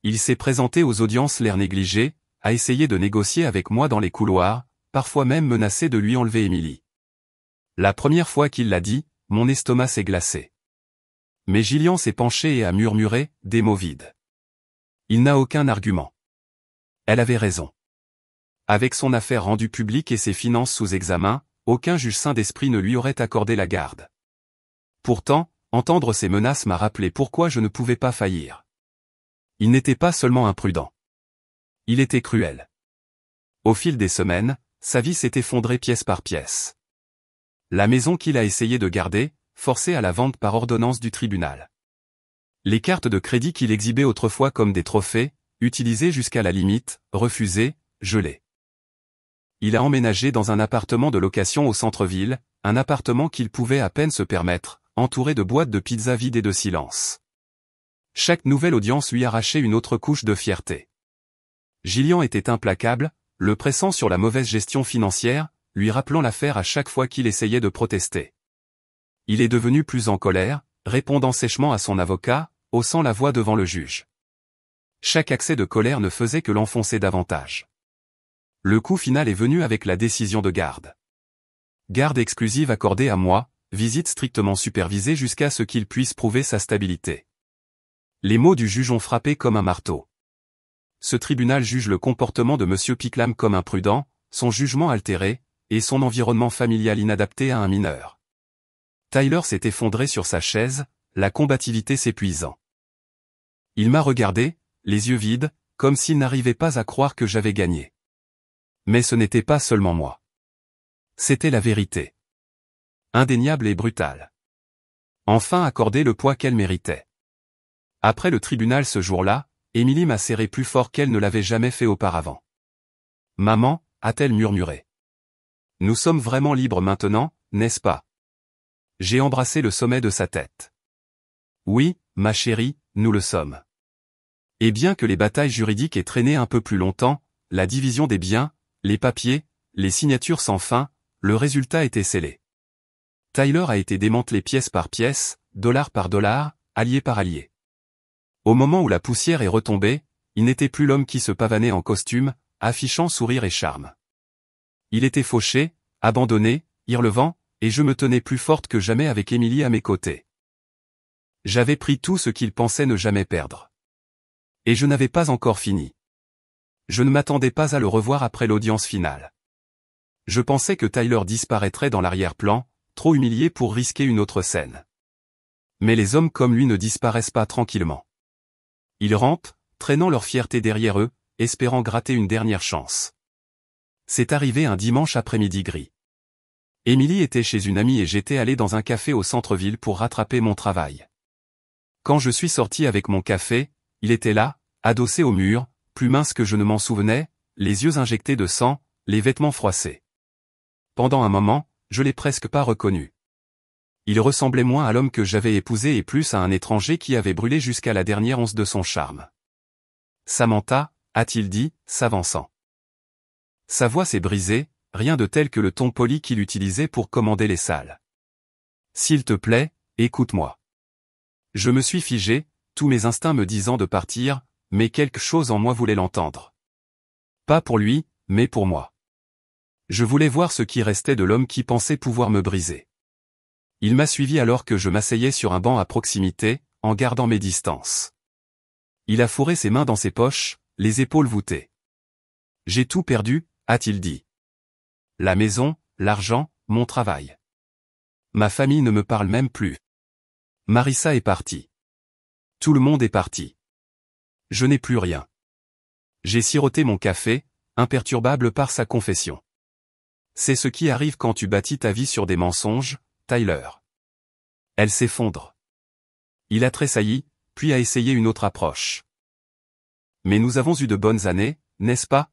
Il s'est présenté aux audiences l'air négligé, a essayé de négocier avec moi dans les couloirs, parfois même menacé de lui enlever Emily. La première fois qu'il l'a dit, mon estomac s'est glacé. Mais Gillian s'est penché et a murmuré, des mots vides. Il n'a aucun argument. Elle avait raison. Avec son affaire rendue publique et ses finances sous examen, aucun juge sain d'esprit ne lui aurait accordé la garde. Pourtant, entendre ces menaces m'a rappelé pourquoi je ne pouvais pas faillir. Il n'était pas seulement imprudent. Il était cruel. Au fil des semaines, sa vie s'est effondrée pièce par pièce. La maison qu'il a essayé de garder, forcée à la vente par ordonnance du tribunal. Les cartes de crédit qu'il exhibait autrefois comme des trophées, utilisées jusqu'à la limite, refusées, gelées. Il a emménagé dans un appartement de location au centre-ville, un appartement qu'il pouvait à peine se permettre, entouré de boîtes de pizza vides et de silence. Chaque nouvelle audience lui arrachait une autre couche de fierté. Gillian était implacable, le pressant sur la mauvaise gestion financière, lui rappelant l'affaire à chaque fois qu'il essayait de protester. Il est devenu plus en colère, répondant sèchement à son avocat, haussant la voix devant le juge. Chaque accès de colère ne faisait que l'enfoncer davantage. Le coup final est venu avec la décision de garde. Garde exclusive accordée à moi, visite strictement supervisée jusqu'à ce qu'il puisse prouver sa stabilité. Les mots du juge ont frappé comme un marteau. Ce tribunal juge le comportement de M. Picklam comme imprudent, son jugement altéré, et son environnement familial inadapté à un mineur. Tyler s'est effondré sur sa chaise, la combativité s'épuisant. Il m'a regardé, les yeux vides, comme s'il n'arrivait pas à croire que j'avais gagné. Mais ce n'était pas seulement moi. C'était la vérité. Indéniable et brutale. Enfin accordé le poids qu'elle méritait. Après le tribunal ce jour-là, Emily m'a serré plus fort qu'elle ne l'avait jamais fait auparavant. « Maman » a-t-elle murmuré. « Nous sommes vraiment libres maintenant, n'est-ce pas ?» J'ai embrassé le sommet de sa tête. « Oui, ma chérie, nous le sommes. » Et bien que les batailles juridiques aient traîné un peu plus longtemps, la division des biens, les papiers, les signatures sans fin, le résultat était scellé. Tyler a été démantelé pièce par pièce, dollar par dollar, allié par allié. Au moment où la poussière est retombée, il n'était plus l'homme qui se pavanait en costume, affichant sourire et charme. Il était fauché, abandonné, irrelevant, et je me tenais plus forte que jamais avec Emily à mes côtés. J'avais pris tout ce qu'il pensait ne jamais perdre. Et je n'avais pas encore fini. Je ne m'attendais pas à le revoir après l'audience finale. Je pensais que Tyler disparaîtrait dans l'arrière-plan, trop humilié pour risquer une autre scène. Mais les hommes comme lui ne disparaissent pas tranquillement. Ils rampent, traînant leur fierté derrière eux, espérant gratter une dernière chance. C'est arrivé un dimanche après-midi gris. Emily était chez une amie et j'étais allé dans un café au centre-ville pour rattraper mon travail. Quand je suis sorti avec mon café, il était là, adossé au mur, plus mince que je ne m'en souvenais, les yeux injectés de sang, les vêtements froissés. Pendant un moment, je l'ai presque pas reconnu. Il ressemblait moins à l'homme que j'avais épousé et plus à un étranger qui avait brûlé jusqu'à la dernière once de son charme. « Samantha » a-t-il dit, s'avançant. Sa voix s'est brisée, rien de tel que le ton poli qu'il utilisait pour commander les salles. S'il te plaît, écoute-moi. Je me suis figé, tous mes instincts me disant de partir, mais quelque chose en moi voulait l'entendre. Pas pour lui, mais pour moi. Je voulais voir ce qui restait de l'homme qui pensait pouvoir me briser. Il m'a suivi alors que je m'asseyais sur un banc à proximité, en gardant mes distances. Il a fourré ses mains dans ses poches, les épaules voûtées. J'ai tout perdu, a-t-il dit. La maison, l'argent, mon travail. Ma famille ne me parle même plus. Marissa est partie. Tout le monde est parti. Je n'ai plus rien. J'ai siroté mon café, imperturbable par sa confession. C'est ce qui arrive quand tu bâtis ta vie sur des mensonges, Tyler. Elle s'effondre. Il a tressailli, puis a essayé une autre approche. Mais nous avons eu de bonnes années, n'est-ce pas?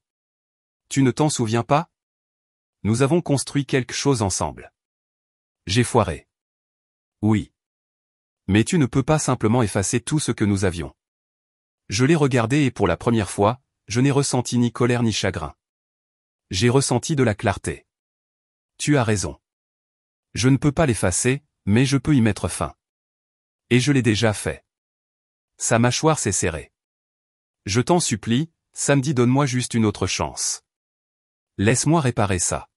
Tu ne t'en souviens pas? Nous avons construit quelque chose ensemble. J'ai foiré. Oui. Mais tu ne peux pas simplement effacer tout ce que nous avions. Je l'ai regardé et pour la première fois, je n'ai ressenti ni colère ni chagrin. J'ai ressenti de la clarté. Tu as raison. Je ne peux pas l'effacer, mais je peux y mettre fin. Et je l'ai déjà fait. Sa mâchoire s'est serrée. Je t'en supplie, samedi donne-moi juste une autre chance. Laisse-moi réparer ça.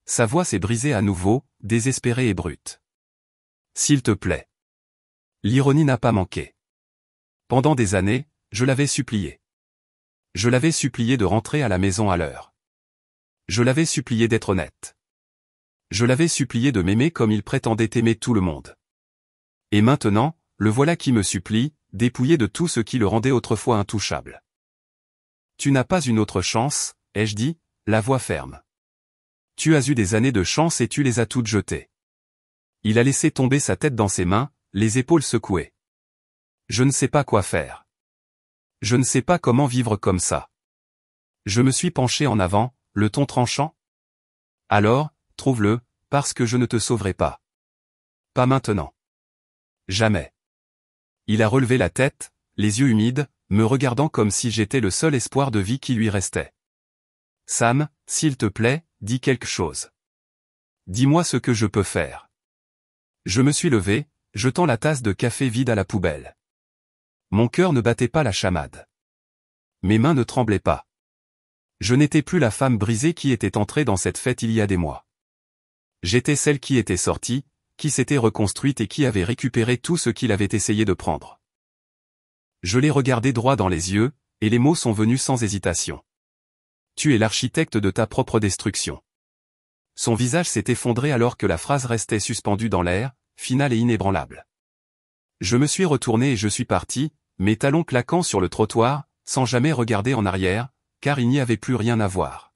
Sa voix s'est brisée à nouveau, désespérée et brute. S'il te plaît. L'ironie n'a pas manqué. Pendant des années, je l'avais supplié. Je l'avais supplié de rentrer à la maison à l'heure. Je l'avais supplié d'être honnête. Je l'avais supplié de m'aimer comme il prétendait aimer tout le monde. Et maintenant, le voilà qui me supplie, dépouillé de tout ce qui le rendait autrefois intouchable. Tu n'as pas une autre chance, ai-je dit, la voix ferme. Tu as eu des années de chance et tu les as toutes jetées. Il a laissé tomber sa tête dans ses mains, les épaules secouées. Je ne sais pas quoi faire. Je ne sais pas comment vivre comme ça. Je me suis penché en avant, le ton tranchant. Alors, trouve-le, parce que je ne te sauverai pas. Pas maintenant. Jamais. Il a relevé la tête, les yeux humides, me regardant comme si j'étais le seul espoir de vie qui lui restait. Sam, s'il te plaît, dis quelque chose. Dis-moi ce que je peux faire. Je me suis levé, jetant la tasse de café vide à la poubelle. Mon cœur ne battait pas la chamade. Mes mains ne tremblaient pas. Je n'étais plus la femme brisée qui était entrée dans cette fête il y a des mois. J'étais celle qui était sortie, qui s'était reconstruite et qui avait récupéré tout ce qu'il avait essayé de prendre. Je l'ai regardé droit dans les yeux, et les mots sont venus sans hésitation. Tu es l'architecte de ta propre destruction. Son visage s'est effondré alors que la phrase restait suspendue dans l'air, finale et inébranlable. Je me suis retourné et je suis parti, mes talons claquant sur le trottoir, sans jamais regarder en arrière, car il n'y avait plus rien à voir.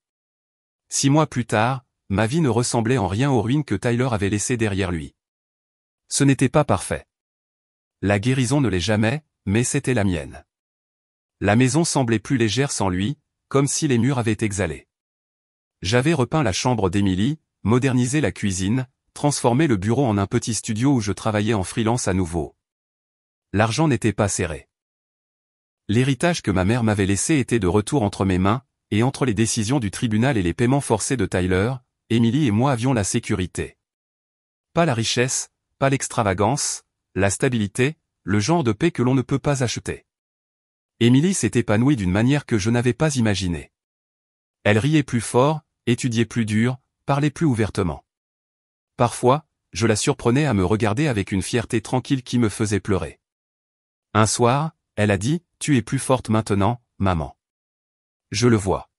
6 mois plus tard, ma vie ne ressemblait en rien aux ruines que Tyler avait laissées derrière lui. Ce n'était pas parfait. La guérison ne l'est jamais, mais c'était la mienne. La maison semblait plus légère sans lui, comme si les murs avaient exhalé. J'avais repeint la chambre d'Emily, modernisé la cuisine, transformé le bureau en un petit studio où je travaillais en freelance à nouveau. L'argent n'était pas serré. L'héritage que ma mère m'avait laissé était de retour entre mes mains, et entre les décisions du tribunal et les paiements forcés de Tyler, Emily et moi avions la sécurité. Pas la richesse, pas l'extravagance, la stabilité, le genre de paix que l'on ne peut pas acheter. Emily s'est épanouie d'une manière que je n'avais pas imaginée. Elle riait plus fort, étudiait plus dur, parlait plus ouvertement. Parfois, je la surprenais à me regarder avec une fierté tranquille qui me faisait pleurer. Un soir, elle a dit, « Tu es plus forte maintenant, maman. » Je le vois.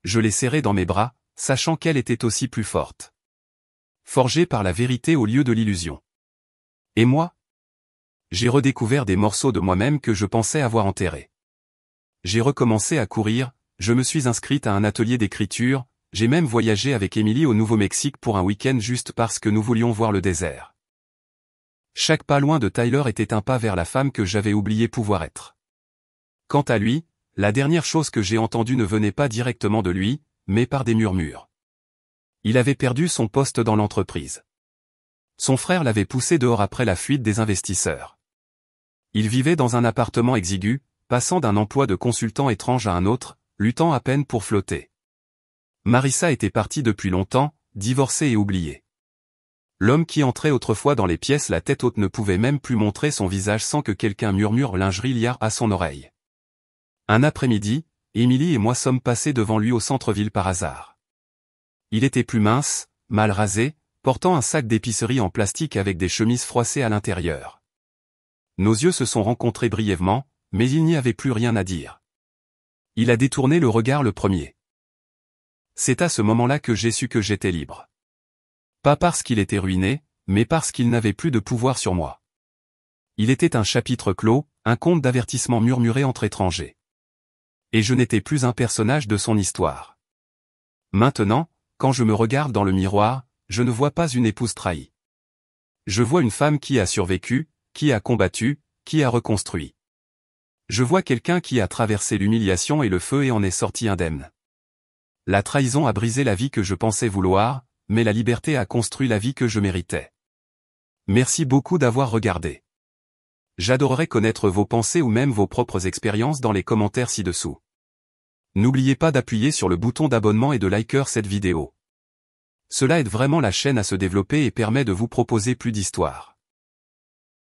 Je l'ai serrée dans mes bras, sachant qu'elle était aussi plus forte. Forgée par la vérité au lieu de l'illusion. Et moi? J'ai redécouvert des morceaux de moi-même que je pensais avoir enterrés. J'ai recommencé à courir, je me suis inscrite à un atelier d'écriture, j'ai même voyagé avec Emily au Nouveau-Mexique pour un week-end juste parce que nous voulions voir le désert. Chaque pas loin de Tyler était un pas vers la femme que j'avais oublié pouvoir être. Quant à lui, la dernière chose que j'ai entendue ne venait pas directement de lui, mais par des murmures. Il avait perdu son poste dans l'entreprise. Son frère l'avait poussé dehors après la fuite des investisseurs. Il vivait dans un appartement exigu, passant d'un emploi de consultant étrange à un autre, luttant à peine pour flotter. Marissa était partie depuis longtemps, divorcée et oubliée. L'homme qui entrait autrefois dans les pièces la tête haute ne pouvait même plus montrer son visage sans que quelqu'un murmure lingerie liard à son oreille. Un après-midi, Émilie et moi sommes passés devant lui au centre-ville par hasard. Il était plus mince, mal rasé, portant un sac d'épicerie en plastique avec des chemises froissées à l'intérieur. Nos yeux se sont rencontrés brièvement, mais il n'y avait plus rien à dire. Il a détourné le regard le premier. C'est à ce moment-là que j'ai su que j'étais libre. Pas parce qu'il était ruiné, mais parce qu'il n'avait plus de pouvoir sur moi. Il était un chapitre clos, un conte d'avertissement murmuré entre étrangers. Et je n'étais plus un personnage de son histoire. Maintenant, quand je me regarde dans le miroir, je ne vois pas une épouse trahie. Je vois une femme qui a survécu, qui a combattu, qui a reconstruit. Je vois quelqu'un qui a traversé l'humiliation et le feu et en est sorti indemne. La trahison a brisé la vie que je pensais vouloir, mais la liberté a construit la vie que je méritais. Merci beaucoup d'avoir regardé. J'adorerais connaître vos pensées ou même vos propres expériences dans les commentaires ci-dessous. N'oubliez pas d'appuyer sur le bouton d'abonnement et de liker cette vidéo. Cela aide vraiment la chaîne à se développer et permet de vous proposer plus d'histoires.